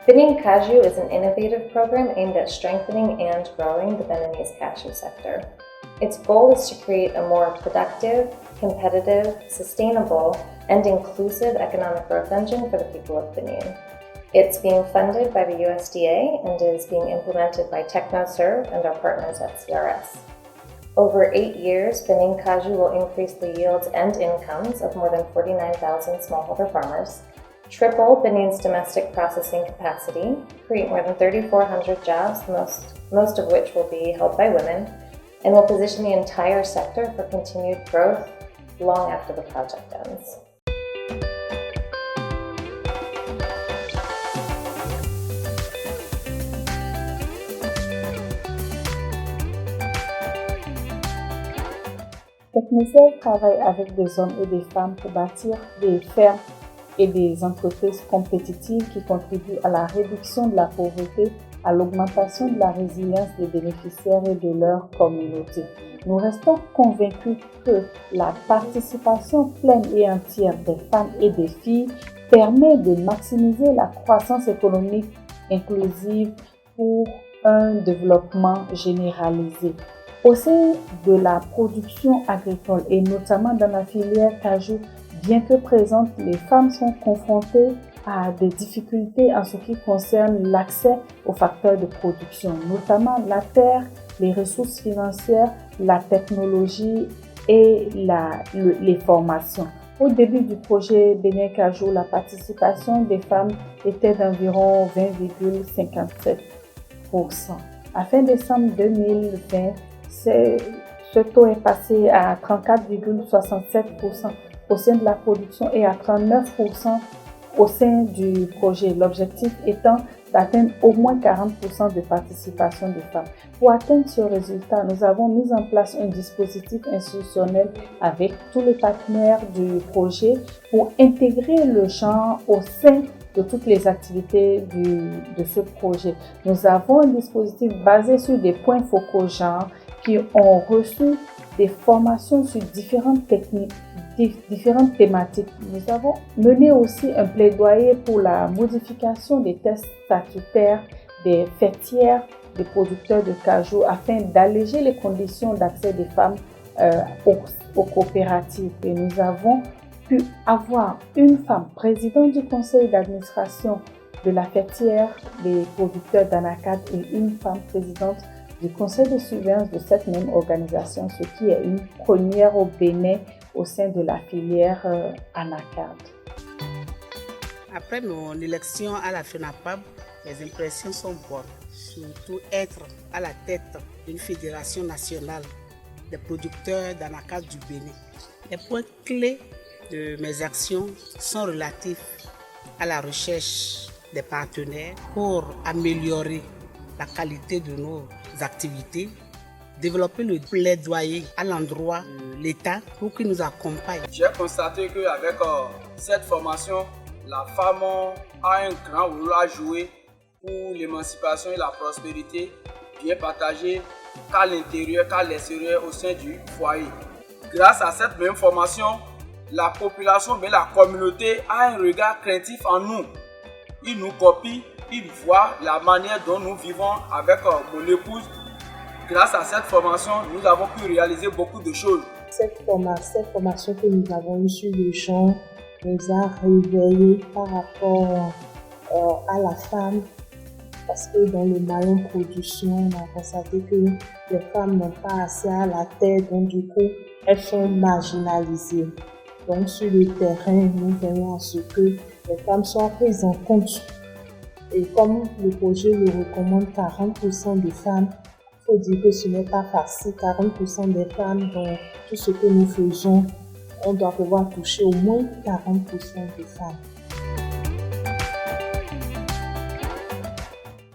Benin Cashew is an innovative program aimed at strengthening and growing the Beninese cashew sector. Its goal is to create a more productive, competitive, sustainable, and inclusive economic growth engine for the people of Benin. It's being funded by the USDA and is being implemented by TechnoServe and our partners at CRS. Over 8 years, Benin Cashew will increase the yields and incomes of more than 49,000 smallholder farmers, triple Benin's domestic processing capacity, create more than 3,400 jobs, most of which will be held by women, and will position the entire sector for continued growth long after the project ends. TechnoServe travaille avec des hommes et des femmes pour bâtir des fermes et des entreprises compétitives qui contribuent à la réduction de la pauvreté, à l'augmentation de la résilience des bénéficiaires et de leur communauté. Nous restons convaincus que la participation pleine et entière des femmes et des filles permet de maximiser la croissance économique inclusive pour un développement généralisé. Au sein de la production agricole et notamment dans la filière cajou, bien que présentes, les femmes sont confrontées à des difficultés en ce qui concerne l'accès aux facteurs de production, notamment la terre, les ressources financières, la technologie et les formations. Au début du projet Benin Cashew, la participation des femmes était d'environ 20,57%. À fin décembre 2020, ce taux est passé à 34,67% au sein de la production et à 39% au sein du projet. L'objectif étant d'atteindre au moins 40% de participation des femmes. Pour atteindre ce résultat, nous avons mis en place un dispositif institutionnel avec tous les partenaires du projet pour intégrer le genre au sein de toutes les activités de ce projet. Nous avons un dispositif basé sur des points focaux genre qui ont reçu des formations sur différentes techniques, différentes thématiques. Nous avons mené aussi un plaidoyer pour la modification des tests statutaires des fêtières des producteurs de cajou afin d'alléger les conditions d'accès des femmes aux coopératives. Et nous avons pu avoir une femme présidente du conseil d'administration de la fêtière des producteurs d'Anacad et une femme présidente du conseil de surveillance de cette même organisation, ce qui est une première au Bénin au sein de la filière Anacad. Après mon élection à la FENAPAB, les impressions sont bonnes, surtout être à la tête d'une fédération nationale des producteurs d'Anacad du Bénin. Les points clés de mes actions sont relatifs à la recherche des partenaires pour améliorer la qualité de nos activités, développer le plaidoyer à l'endroit de l'État pour qu'il nous accompagne. J'ai constaté qu'avec cette formation, la femme a un grand rôle à jouer pour l'émancipation et la prospérité, bien partagée qu'à l'intérieur, qu'à l'extérieur, au sein du foyer. Grâce à cette même formation, la population, mais la communauté a un regard craintif en nous. Ils nous copient, ils voient la manière dont nous vivons avec mon épouse. Grâce à cette formation, nous avons pu réaliser beaucoup de choses. Cette formation que nous avons eue sur le champ nous a réveillés par rapport à la femme. Parce que dans le maillon production, on a constaté que les femmes n'ont pas assez à la tête, donc du coup, elles sont marginalisées. Donc sur le terrain, nous voyons à ce que les femmes sont prises en compte. Et comme le projet le recommande 40% de femmes, il faut dire que ce n'est pas facile. 40% des femmes dans tout ce que nous faisons, on doit pouvoir toucher au moins 40% de femmes.